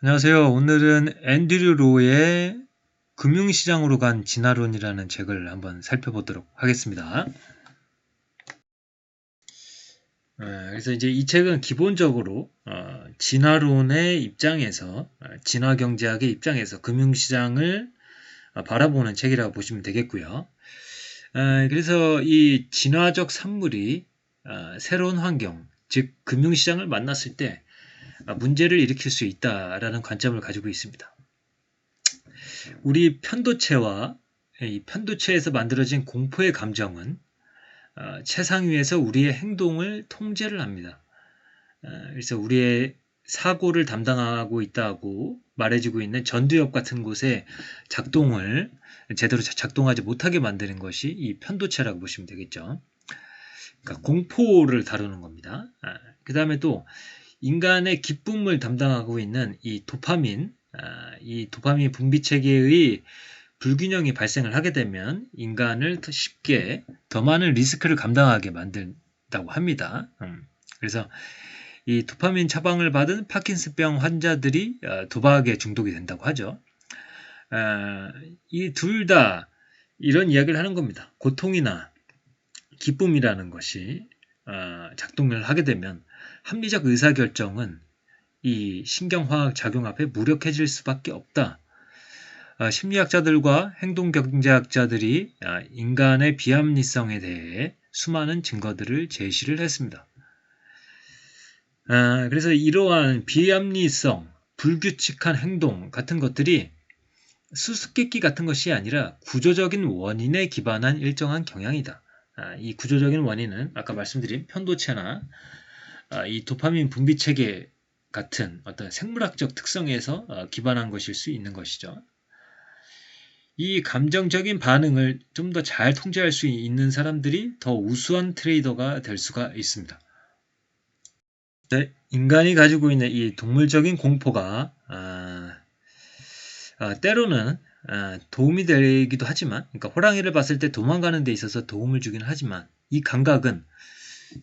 안녕하세요. 오늘은 앤드류 로의 금융시장으로 간 진화론이라는 책을 한번 살펴보도록 하겠습니다. 그래서 이제 이 책은 기본적으로 진화론의 입장에서 진화경제학의 입장에서 금융시장을 바라보는 책이라고 보시면 되겠고요. 그래서 이 진화적 산물이 새로운 환경, 즉 금융시장을 만났을 때 문제를 일으킬 수 있다라는 관점을 가지고 있습니다. 우리 편도체와 이 편도체에서 만들어진 공포의 감정은 최상위에서 우리의 행동을 통제를 합니다. 그래서 우리의 사고를 담당하고 있다고 말해지고 있는 전두엽 같은 곳에 작동을 제대로 작동하지 못하게 만드는 것이 이 편도체라고 보시면 되겠죠. 그러니까 공포를 다루는 겁니다. 그 다음에 또 인간의 기쁨을 담당하고 있는 이 도파민 분비 체계의 불균형이 발생을 하게 되면 인간을 더 쉽게 더 많은 리스크를 감당하게 만든다고 합니다. 그래서 이 도파민 처방을 받은 파킨슨병 환자들이 도박에 중독이 된다고 하죠. 이 둘 다 이런 이야기를 하는 겁니다. 고통이나 기쁨이라는 것이 작동을 하게 되면 합리적 의사결정은 이 신경화학 작용 앞에 무력해질 수밖에 없다. 심리학자들과 행동경제학자들이 인간의 비합리성에 대해 수많은 증거들을 제시를 했습니다. 그래서 이러한 비합리성, 불규칙한 행동 같은 것들이 수수께끼 같은 것이 아니라 구조적인 원인에 기반한 일정한 경향이다. 이 구조적인 원인은 아까 말씀드린 편도체나 이 도파민 분비 체계 같은 어떤 생물학적 특성에서 기반한 것일 수 있는 것이죠. 이 감정적인 반응을 좀 더 잘 통제할 수 있는 사람들이 더 우수한 트레이더가 될 수가 있습니다. 네, 인간이 가지고 있는 이 동물적인 공포가 때로는 도움이 되기도 하지만, 그러니까 호랑이를 봤을 때 도망가는 데 있어서 도움을 주긴 하지만 이 감각은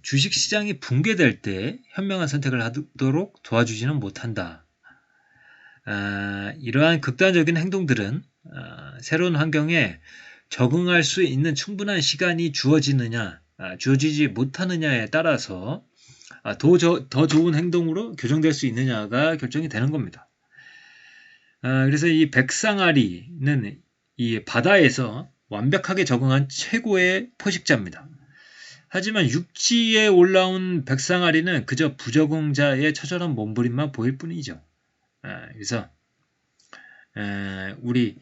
주식시장이 붕괴될 때 현명한 선택을 하도록 도와주지는 못한다. 이러한 극단적인 행동들은 새로운 환경에 적응할 수 있는 충분한 시간이 주어지지 못하느냐에 따라서 더 좋은 행동으로 교정될 수 있느냐가 결정이 되는 겁니다. 그래서 이 백상아리는 이 바다에서 완벽하게 적응한 최고의 포식자입니다. 하지만 육지에 올라온 백상아리는 그저 부적응자의 처절한 몸부림만 보일 뿐이죠. 그래서 우리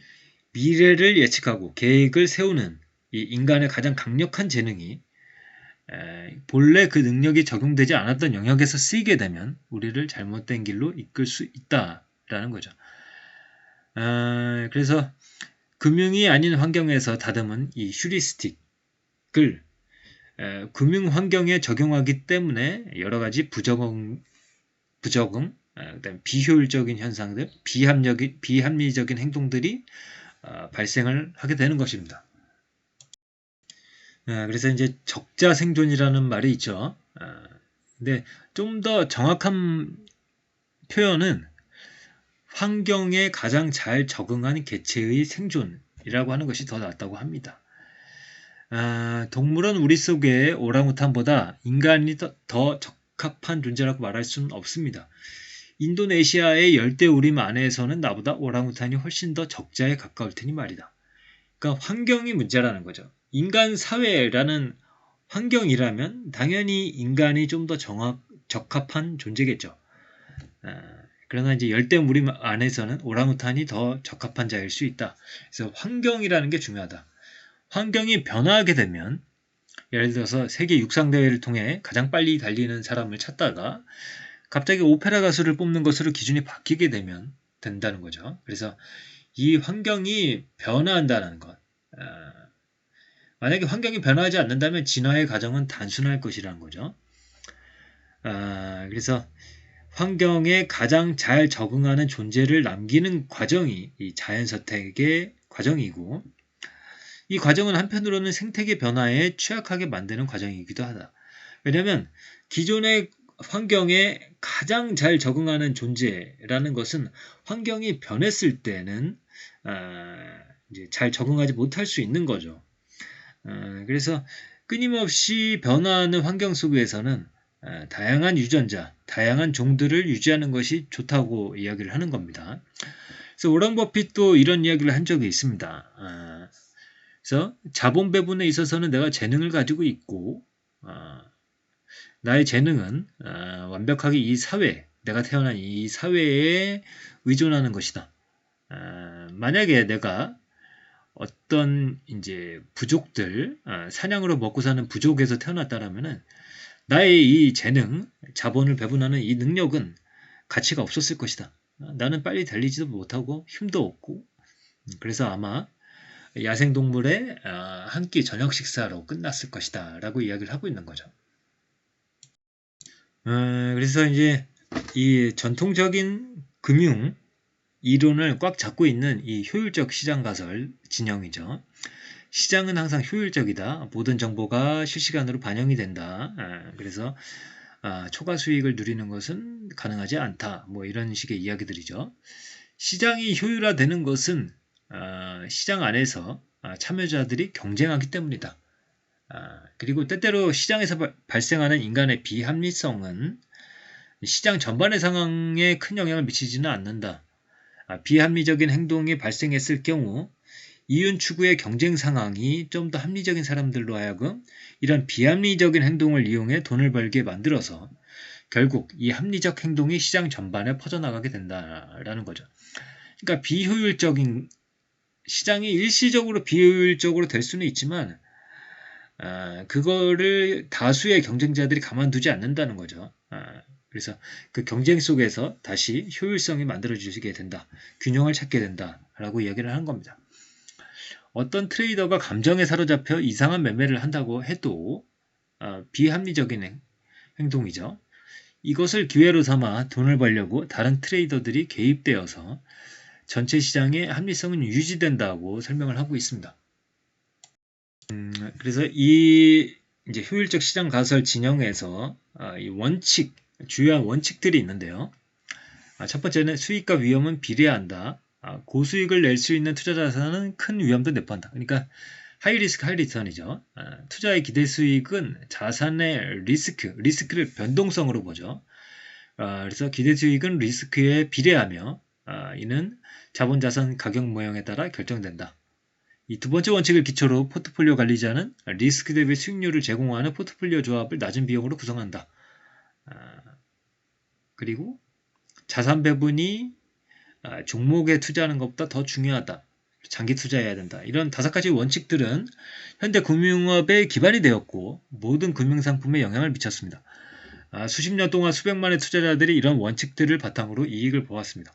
미래를 예측하고 계획을 세우는 이 인간의 가장 강력한 재능이 본래 그 능력이 적용되지 않았던 영역에서 쓰이게 되면 우리를 잘못된 길로 이끌 수 있다라는 거죠. 그래서 금융이 아닌 환경에서 다듬은 이 휴리스틱을 금융 환경에 적용하기 때문에 여러 가지 부적응, 그다음에 비효율적인 현상들, 비합리적인 행동들이 발생을 하게 되는 것입니다. 그래서 이제 적자 생존이라는 말이 있죠. 근데 좀 더 정확한 표현은 환경에 가장 잘 적응한 개체의 생존이라고 하는 것이 더 낫다고 합니다. 동물원 우리 속의 오랑우탄보다 인간이 더 적합한 존재라고 말할 수는 없습니다. 인도네시아의 열대우림 안에서는 나보다 오랑우탄이 훨씬 더 적자에 가까울 테니 말이다. 그러니까 환경이 문제라는 거죠. 인간 사회라는 환경이라면 당연히 인간이 좀 더 적합한 존재겠죠. 그러나 이제 열대우림 안에서는 오랑우탄이 더 적합한 자일 수 있다. 그래서 환경이라는 게 중요하다. 환경이 변화하게 되면 예를 들어서 세계 육상대회를 통해 가장 빨리 달리는 사람을 찾다가 갑자기 오페라 가수를 뽑는 것으로 기준이 바뀌게 되면 된다는 거죠. 그래서 이 환경이 변화한다는 것. 만약에 환경이 변화하지 않는다면 진화의 과정은 단순할 것이라는 거죠. 그래서 환경에 가장 잘 적응하는 존재를 남기는 과정이 이 자연선택의 과정이고 이 과정은 한편으로는 생태계 변화에 취약하게 만드는 과정이기도 하다. 왜냐하면 기존의 환경에 가장 잘 적응하는 존재라는 것은 환경이 변했을 때는 이제 잘 적응하지 못할 수 있는 거죠. 그래서 끊임없이 변화하는 환경 속에서는 다양한 유전자, 다양한 종들을 유지하는 것이 좋다고 이야기를 하는 겁니다. 그래서 워런 버핏도 이런 이야기를 한 적이 있습니다. 그래서 자본 배분에 있어서는 내가 재능을 가지고 있고 나의 재능은 완벽하게 이 사회, 내가 태어난 이 사회에 의존하는 것이다. 만약에 내가 어떤 이제 부족들, 사냥으로 먹고 사는 부족에서 태어났다라면은 나의 이 재능, 자본을 배분하는 이 능력은 가치가 없었을 것이다. 나는 빨리 달리지도 못하고 힘도 없고 그래서 아마 야생동물의 한 끼 저녁 식사로 끝났을 것이다 라고 이야기를 하고 있는 거죠. 그래서 이제 이 전통적인 금융 이론을 꽉 잡고 있는 이 효율적 시장 가설 진영이죠. 시장은 항상 효율적이다. 모든 정보가 실시간으로 반영이 된다. 그래서 초과 수익을 누리는 것은 가능하지 않다. 뭐 이런 식의 이야기들이죠. 시장이 효율화되는 것은 시장 안에서 참여자들이 경쟁하기 때문이다. 그리고 때때로 시장에서 발생하는 인간의 비합리성은 시장 전반의 상황에 큰 영향을 미치지는 않는다. 비합리적인 행동이 발생했을 경우 이윤 추구의 경쟁 상황이 좀 더 합리적인 사람들로 하여금 이런 비합리적인 행동을 이용해 돈을 벌게 만들어서 결국 이 합리적 행동이 시장 전반에 퍼져나가게 된다라는 거죠. 그러니까 비효율적인 시장이 일시적으로 비효율적으로 될 수는 있지만 그거를 다수의 경쟁자들이 가만두지 않는다는 거죠. 그래서 그 경쟁 속에서 다시 효율성이 만들어지게 된다. 균형을 찾게 된다라고 이야기를 하는 겁니다. 어떤 트레이더가 감정에 사로잡혀 이상한 매매를 한다고 해도 비합리적인 행동이죠. 이것을 기회로 삼아 돈을 벌려고 다른 트레이더들이 개입되어서 전체 시장의 합리성은 유지된다고 설명을 하고 있습니다. 그래서 이 이제 효율적 시장 가설 진영에서 이 주요한 원칙들이 있는데요. 첫 번째는 수익과 위험은 비례한다. 고수익을 낼 수 있는 투자 자산은 큰 위험도 내포한다. 그러니까 하이 리스크 하이 리턴이죠. 투자의 기대 수익은 자산의 리스크를 변동성으로 보죠. 그래서 기대 수익은 리스크에 비례하며 이는 자본 자산 가격 모형에 따라 결정된다. 이 두 번째 원칙을 기초로 포트폴리오 관리자는 리스크 대비 수익률을 제공하는 포트폴리오 조합을 낮은 비용으로 구성한다. 그리고 자산 배분이 종목에 투자하는 것보다 더 중요하다. 장기 투자해야 된다. 이런 5가지 원칙들은 현대 금융업의 기반이 되었고 모든 금융상품에 영향을 미쳤습니다. 수십 년 동안 수백만의 투자자들이 이런 원칙들을 바탕으로 이익을 보았습니다.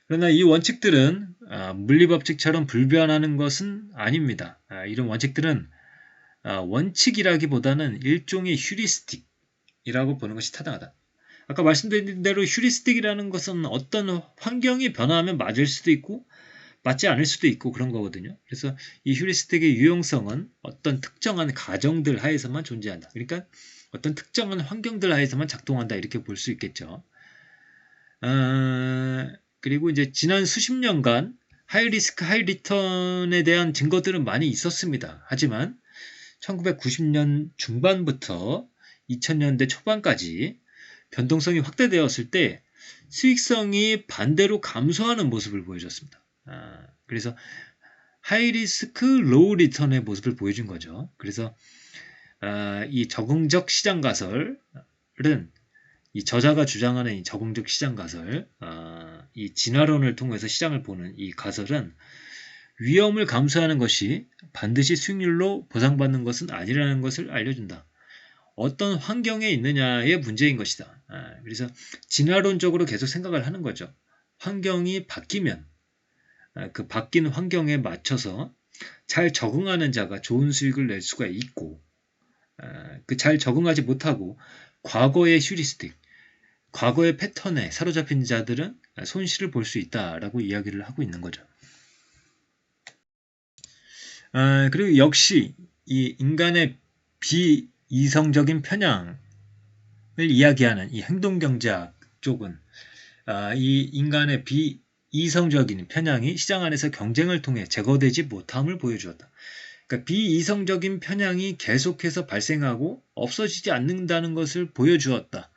그러나 이 원칙들은 물리법칙처럼 불변하는 것은 아닙니다. 이런 원칙들은 원칙이라기보다는 일종의 휴리스틱이라고 보는 것이 타당하다. 아까 말씀드린 대로 휴리스틱이라는 것은 어떤 환경이 변화하면 맞을 수도 있고 맞지 않을 수도 있고 그런 거거든요. 그래서 이 휴리스틱의 유용성은 어떤 특정한 가정들 하에서만 존재한다. 그러니까 어떤 특정한 환경들 하에서만 작동한다 이렇게 볼 수 있겠죠. 그리고 이제 지난 수십 년간 하이 리스크 하이 리턴에 대한 증거들은 많이 있었습니다. 하지만 1990년 중반부터 2000년대 초반까지 변동성이 확대되었을 때 수익성이 반대로 감소하는 모습을 보여줬습니다. 그래서 하이 리스크 로우 리턴의 모습을 보여준 거죠. 그래서 이 적응적 시장 가설은 이 저자가 주장하는 이 적응적 시장 가설, 이 진화론을 통해서 시장을 보는 이 가설은 위험을 감수하는 것이 반드시 수익률로 보상받는 것은 아니라는 것을 알려준다. 어떤 환경에 있느냐의 문제인 것이다. 그래서 진화론적으로 계속 생각을 하는 거죠. 환경이 바뀌면 그 바뀐 환경에 맞춰서 잘 적응하는 자가 좋은 수익을 낼 수가 있고 그 잘 적응하지 못하고 과거의 휴리스틱, 과거의 패턴에 사로잡힌 자들은 손실을 볼 수 있다라고 이야기를 하고 있는 거죠. 그리고 역시 이 인간의 비이성적인 편향 이야기하는 이 행동경제학 쪽은 이 인간의 비이성적인 편향이 시장 안에서 경쟁을 통해 제거되지 못함을 보여주었다. 그러니까 비이성적인 편향이 계속해서 발생하고 없어지지 않는다는 것을 보여주었다.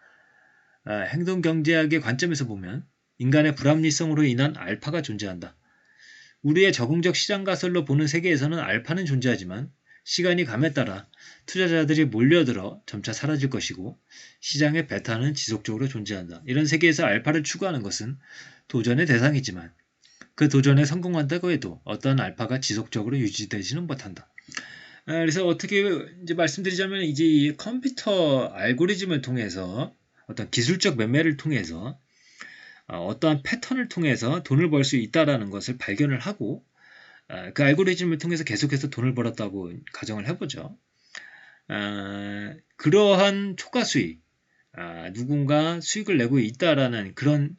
행동경제학의 관점에서 보면 인간의 불합리성으로 인한 알파가 존재한다. 우리의 적응적 시장 가설로 보는 세계에서는 알파는 존재하지만 시간이 감에 따라 투자자들이 몰려들어 점차 사라질 것이고 시장의 베타는 지속적으로 존재한다. 이런 세계에서 알파를 추구하는 것은 도전의 대상이지만 그 도전에 성공한다고 해도 어떤 알파가 지속적으로 유지되지는 못한다. 그래서 어떻게 이제 말씀드리자면 이제 이 컴퓨터 알고리즘을 통해서 어떤 기술적 매매를 통해서 어떠한 패턴을 통해서 돈을 벌 수 있다라는 것을 발견을 하고 그 알고리즘을 통해서 계속해서 돈을 벌었다고 가정을 해보죠. 그러한 초과 수익, 누군가 수익을 내고 있다라는 그런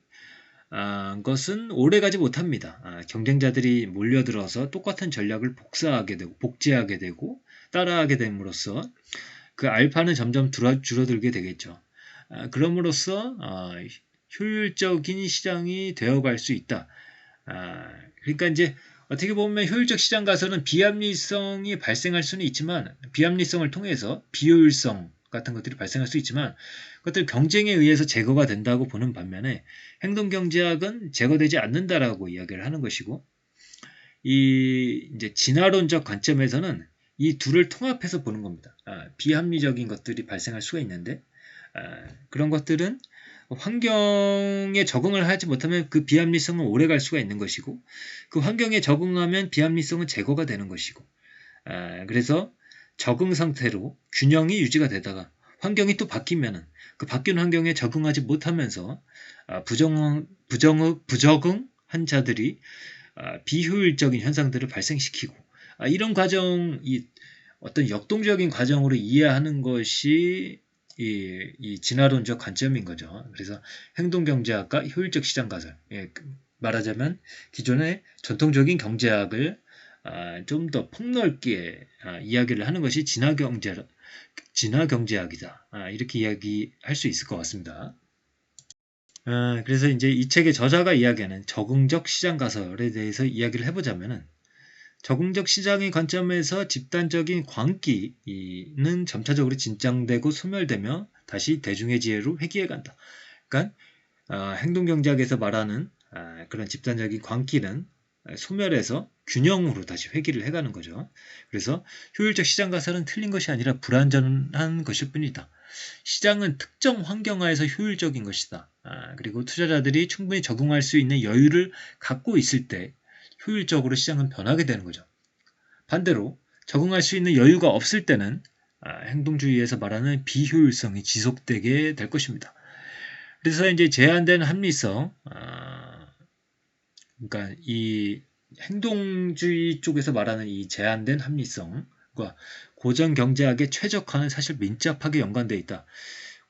것은 오래가지 못합니다. 경쟁자들이 몰려들어서 똑같은 전략을 복제하게 되고 따라하게 됨으로써 그 알파는 점점 줄어들게 되겠죠. 그럼으로써 효율적인 시장이 되어갈 수 있다. 그러니까 이제 어떻게 보면 효율적 시장 가서는 비합리성이 발생할 수는 있지만 비합리성을 통해서 비효율성 같은 것들이 발생할 수 있지만 그것들 경쟁에 의해서 제거가 된다고 보는 반면에 행동경제학은 제거되지 않는다라고 이야기를 하는 것이고 이 이제 진화론적 관점에서는 이 둘을 통합해서 보는 겁니다. 비합리적인 것들이 발생할 수가 있는데 그런 것들은 환경에 적응을 하지 못하면 그 비합리성은 오래 갈 수가 있는 것이고 그 환경에 적응하면 비합리성은 제거가 되는 것이고 그래서 적응 상태로 균형이 유지가 되다가 환경이 또 바뀌면은 그 바뀐 환경에 적응하지 못하면서 부적응한 자들이 비효율적인 현상들을 발생시키고 이런 과정이 어떤 역동적인 과정으로 이해하는 것이 이 진화론적 관점인 거죠. 그래서 행동경제학과 효율적 시장 가설, 말하자면 기존의 전통적인 경제학을 좀 더 폭넓게 이야기를 하는 것이 진화경제학이다. 이렇게 이야기할 수 있을 것 같습니다. 그래서 이제 이 책의 저자가 이야기하는 적응적 시장 가설에 대해서 이야기를 해보자면은 적응적 시장의 관점에서 집단적인 광기는 점차적으로 진정되고 소멸되며 다시 대중의 지혜로 회귀해간다. 그러니까 행동경제학에서 말하는 그런 집단적인 광기는 소멸해서 균형으로 다시 회귀를 해가는 거죠. 그래서 효율적 시장 가설은 틀린 것이 아니라 불완전한 것일 뿐이다. 시장은 특정 환경하에서 효율적인 것이다. 그리고 투자자들이 충분히 적응할 수 있는 여유를 갖고 있을 때 효율적으로 시장은 변하게 되는 거죠. 반대로 적응할 수 있는 여유가 없을 때는 행동주의에서 말하는 비효율성이 지속되게 될 것입니다. 그래서 이제 제한된 합리성, 그러니까 이 행동주의 쪽에서 말하는 이 제한된 합리성과 고전 경제학의 최적화는 사실 밀접하게 연관되어 있다.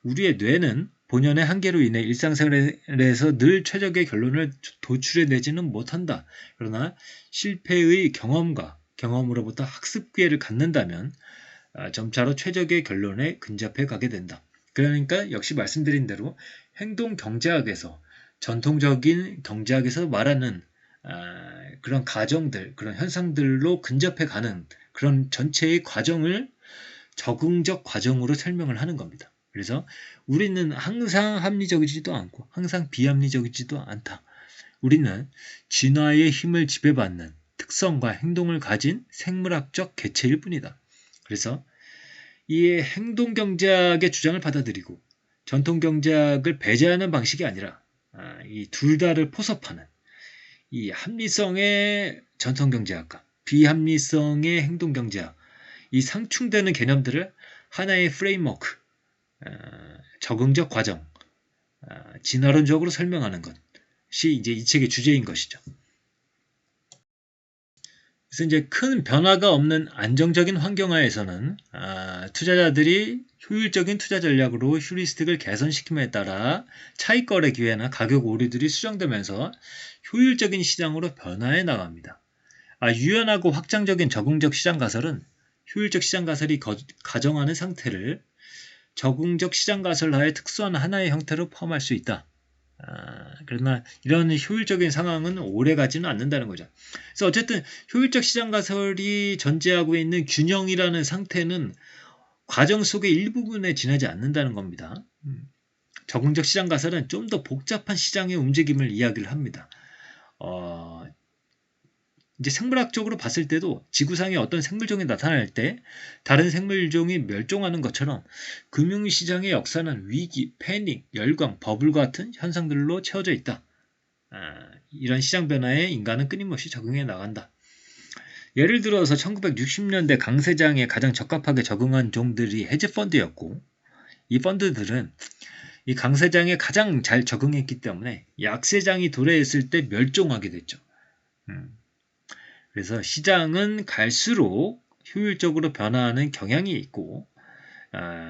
우리의 뇌는 본연의 한계로 인해 일상생활에서 늘 최적의 결론을 도출해내지는 못한다. 그러나 실패의 경험으로부터 학습 기회를 갖는다면 점차로 최적의 결론에 근접해 가게 된다. 그러니까 역시 말씀드린 대로 행동경제학에서 전통적인 경제학에서 말하는 그런 가정들, 그런 현상들로 근접해 가는 그런 전체의 과정을 적응적 과정으로 설명을 하는 겁니다. 그래서 우리는 항상 합리적이지도 않고 항상 비합리적이지도 않다. 우리는 진화의 힘을 지배받는 특성과 행동을 가진 생물학적 개체일 뿐이다. 그래서 이 행동경제학의 주장을 받아들이고 전통경제학을 배제하는 방식이 아니라 이 둘 다를 포섭하는 이 합리성의 전통경제학과 비합리성의 행동경제학, 이 상충되는 개념들을 하나의 프레임워크, 적응적 과정, 진화론적으로 설명하는 것이 이제 이 책의 주제인 것이죠. 그래서 이제 큰 변화가 없는 안정적인 환경하에서는 투자자들이 효율적인 투자 전략으로 휴리스틱을 개선시킴에 따라 차익거래 기회나 가격 오류들이 수정되면서 효율적인 시장으로 변화해 나갑니다. 유연하고 확장적인 적응적 시장 가설은 효율적 시장 가설이 가정하는 상태를 적응적 시장 가설하에 특수한 하나의 형태로 포함할 수 있다. 그러나 이런 효율적인 상황은 오래 가지는 않는다는 거죠. 그래서 어쨌든 효율적 시장 가설이 전제하고 있는 균형이라는 상태는 과정 속의 일부분에 지나지 않는다는 겁니다. 적응적 시장 가설은 좀 더 복잡한 시장의 움직임을 이야기를 합니다. 이제 생물학적으로 봤을 때도 지구상에 어떤 생물종이 나타날 때 다른 생물종이 멸종하는 것처럼 금융시장의 역사는 위기, 패닉, 열광, 버블 같은 현상들로 채워져 있다. 이런 시장 변화에 인간은 끊임없이 적응해 나간다. 예를 들어서 1960년대 강세장에 가장 적합하게 적응한 종들이 헤지펀드였고, 이 펀드들은 이 강세장에 가장 잘 적응했기 때문에 약세장이 도래했을 때 멸종하게 됐죠. 그래서 시장은 갈수록 효율적으로 변화하는 경향이 있고,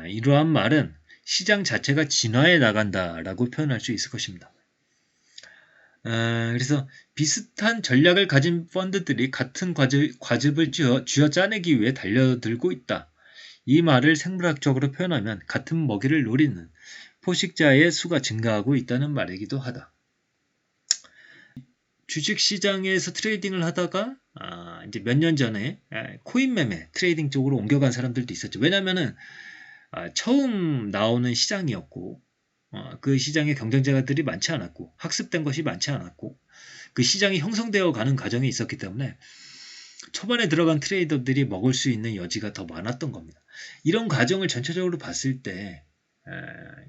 이러한 말은 시장 자체가 진화해 나간다라고 표현할 수 있을 것입니다. 그래서 비슷한 전략을 가진 펀드들이 같은 과즙을 쥐어짜내기 위해 달려들고 있다. 이 말을 생물학적으로 표현하면 같은 먹이를 노리는 포식자의 수가 증가하고 있다는 말이기도 하다. 주식시장에서 트레이딩을 하다가 이제 몇 년 전에 코인 매매 트레이딩 쪽으로 옮겨간 사람들도 있었죠. 왜냐하면은 처음 나오는 시장이었고 그 시장에 경쟁자들이 많지 않았고 학습된 것이 많지 않았고 그 시장이 형성되어 가는 과정이 있었기 때문에 초반에 들어간 트레이더들이 먹을 수 있는 여지가 더 많았던 겁니다. 이런 과정을 전체적으로 봤을 때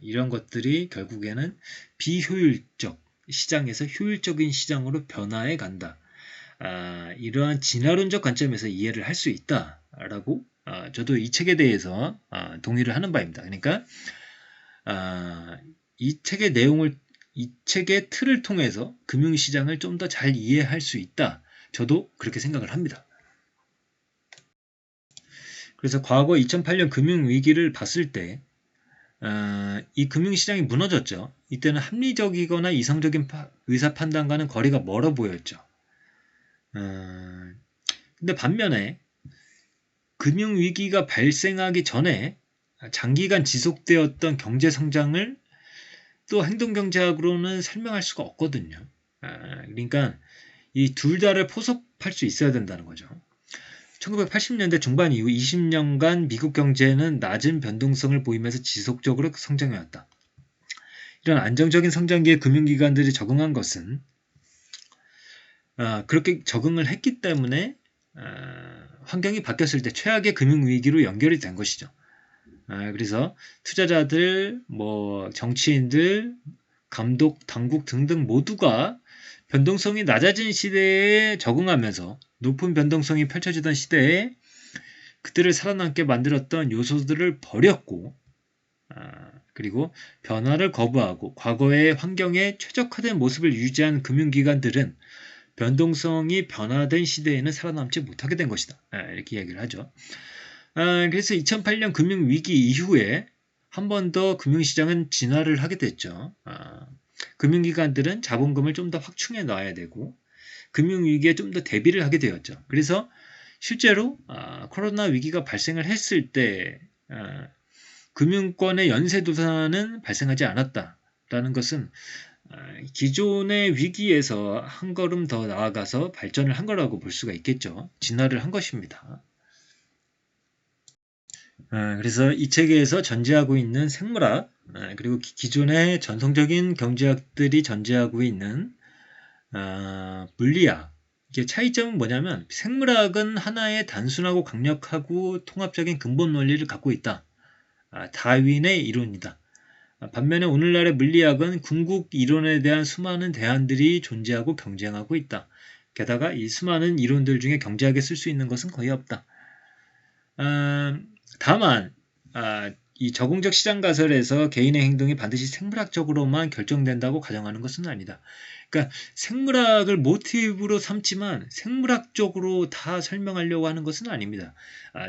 이런 것들이 결국에는 비효율적 시장에서 효율적인 시장으로 변화해 간다. 이러한 진화론적 관점에서 이해를 할 수 있다라고 저도 이 책에 대해서 동의를 하는 바입니다. 그러니까 이 책의 내용을 이 책의 틀을 통해서 금융시장을 좀 더 잘 이해할 수 있다. 저도 그렇게 생각을 합니다. 그래서 과거 2008년 금융위기를 봤을 때 이 금융시장이 무너졌죠. 이때는 합리적이거나 이성적인 의사 판단과는 거리가 멀어 보였죠. 근데 반면에 금융위기가 발생하기 전에 장기간 지속되었던 경제성장을 또 행동경제학으로는 설명할 수가 없거든요. 그러니까 이 둘 다를 포섭할 수 있어야 된다는 거죠. 1980년대 중반 이후 20년간 미국 경제는 낮은 변동성을 보이면서 지속적으로 성장해왔다. 이런 안정적인 성장기에 금융기관들이 적응한 것은 그렇게 적응을 했기 때문에 환경이 바뀌었을 때 최악의 금융위기로 연결이 된 것이죠. 그래서 투자자들, 정치인들, 감독, 당국 등등 모두가 변동성이 낮아진 시대에 적응하면서 높은 변동성이 펼쳐지던 시대에 그들을 살아남게 만들었던 요소들을 버렸고 그리고 변화를 거부하고 과거의 환경에 최적화된 모습을 유지한 금융기관들은 변동성이 변화된 시대에는 살아남지 못하게 된 것이다. 이렇게 이야기를 하죠. 그래서 2008년 금융위기 이후에 한 번 더 금융시장은 진화를 하게 됐죠. 금융기관들은 자본금을 좀 더 확충해 놔야 되고 금융위기에 좀 더 대비를 하게 되었죠. 그래서 실제로 코로나 위기가 발생을 했을 때 금융권의 연쇄도산은 발생하지 않았다라는 것은 기존의 위기에서 한 걸음 더 나아가서 발전을 한 거라고 볼 수가 있겠죠. 진화를 한 것입니다. 그래서 이 책에서 전제하고 있는 생물학 그리고 기존의 전통적인 경제학들이 전제하고 있는 물리학 이게 차이점은 뭐냐면 생물학은 하나의 단순하고 강력하고 통합적인 근본 원리를 갖고 있다. 다윈의 이론이다. 반면에 오늘날의 물리학은 궁극 이론에 대한 수많은 대안들이 존재하고 경쟁하고 있다. 게다가 이 수많은 이론들 중에 경제학에 쓸 수 있는 것은 거의 없다. 다만 이 적응적 시장 가설에서 개인의 행동이 반드시 생물학적으로만 결정된다고 가정하는 것은 아니다. 그러니까 생물학을 모티브로 삼지만 생물학적으로 다 설명하려고 하는 것은 아닙니다.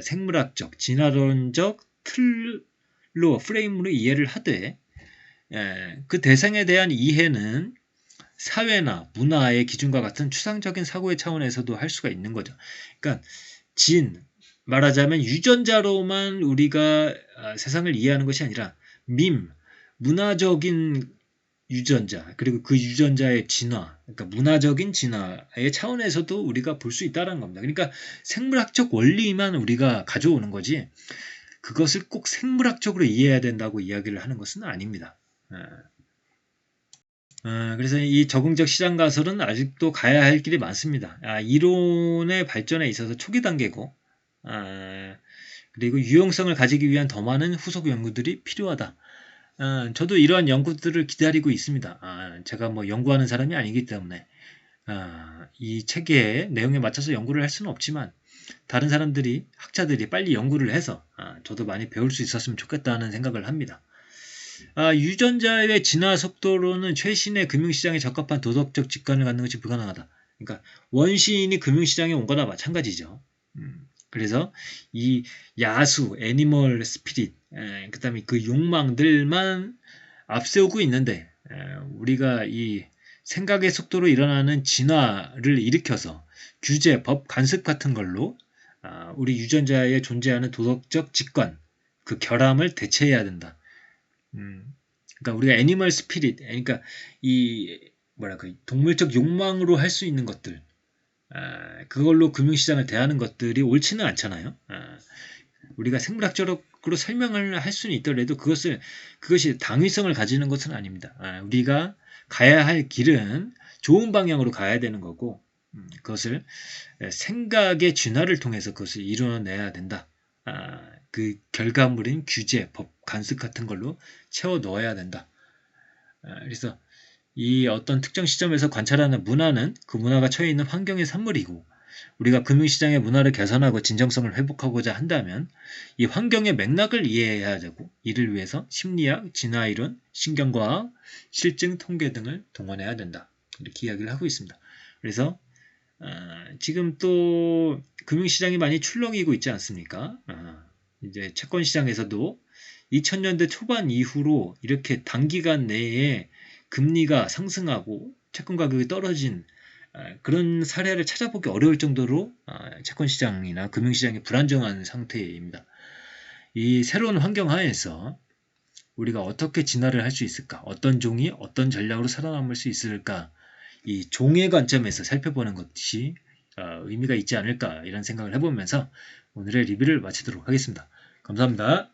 생물학적, 진화론적 틀로 프레임으로 이해를 하되 그 대상에 대한 이해는 사회나 문화의 기준과 같은 추상적인 사고의 차원에서도 할 수가 있는 거죠. 그러니까 말하자면 유전자로만 우리가 세상을 이해하는 것이 아니라 문화적인 유전자, 그리고 그 유전자의 진화, 그러니까 문화적인 진화의 차원에서도 우리가 볼 수 있다는 겁니다. 그러니까 생물학적 원리만 우리가 가져오는 거지 그것을 꼭 생물학적으로 이해해야 된다고 이야기를 하는 것은 아닙니다. 그래서 이 적응적 시장 가설은 아직도 가야 할 길이 많습니다. 이론의 발전에 있어서 초기 단계고, 그리고 유용성을 가지기 위한 더 많은 후속 연구들이 필요하다. 저도 이러한 연구들을 기다리고 있습니다. 제가 뭐 연구하는 사람이 아니기 때문에 이 책의 내용에 맞춰서 연구를 할 수는 없지만 다른 사람들이 학자들이 빨리 연구를 해서 저도 많이 배울 수 있었으면 좋겠다는 생각을 합니다. 유전자의 진화 속도로는 최신의 금융시장에 적합한 도덕적 직관을 갖는 것이 불가능하다. 그러니까 원시인이 금융시장에 온 거나 마찬가지죠. 그래서 이 야수, 애니멀 스피릿, 그 다음에 그 욕망들만 앞세우고 있는데 우리가 이 생각의 속도로 일어나는 진화를 일으켜서 규제, 법, 간섭 같은 걸로 우리 유전자에 존재하는 도덕적 직관, 그 결함을 대체해야 된다. 그러니까 우리가 애니멀 스피릿, 그러니까 이 동물적 욕망으로 할 수 있는 것들, 그걸로 금융시장을 대하는 것들이 옳지는 않잖아요. 우리가 생물학적으로 설명을 할 수는 있더라도 그것이 당위성을 가지는 것은 아닙니다. 우리가 가야 할 길은 좋은 방향으로 가야 되는 거고, 그것을 생각의 진화를 통해서 그것을 이루어내야 된다. 그 결과물인 규제, 법, 간섭 같은 걸로 채워 넣어야 된다. 그래서 이 어떤 특정 시점에서 관찰하는 문화는 그 문화가 처해 있는 환경의 산물이고 우리가 금융시장의 문화를 개선하고 진정성을 회복하고자 한다면 이 환경의 맥락을 이해해야 되고 이를 위해서 심리학, 진화이론, 신경과학, 실증, 통계 등을 동원해야 된다. 이렇게 이야기를 하고 있습니다. 그래서 지금 또 금융시장이 많이 출렁이고 있지 않습니까? 이제 채권시장에서도 2000년대 초반 이후로 이렇게 단기간 내에 금리가 상승하고 채권 가격이 떨어진 그런 사례를 찾아보기 어려울 정도로 채권시장이나 금융시장이 불안정한 상태입니다. 이 새로운 환경 하에서 우리가 어떻게 진화를 할 수 있을까? 어떤 종이 어떤 전략으로 살아남을 수 있을까? 이 종의 관점에서 살펴보는 것이 의미가 있지 않을까 이런 생각을 해보면서 오늘의 리뷰를 마치도록 하겠습니다. 감사합니다.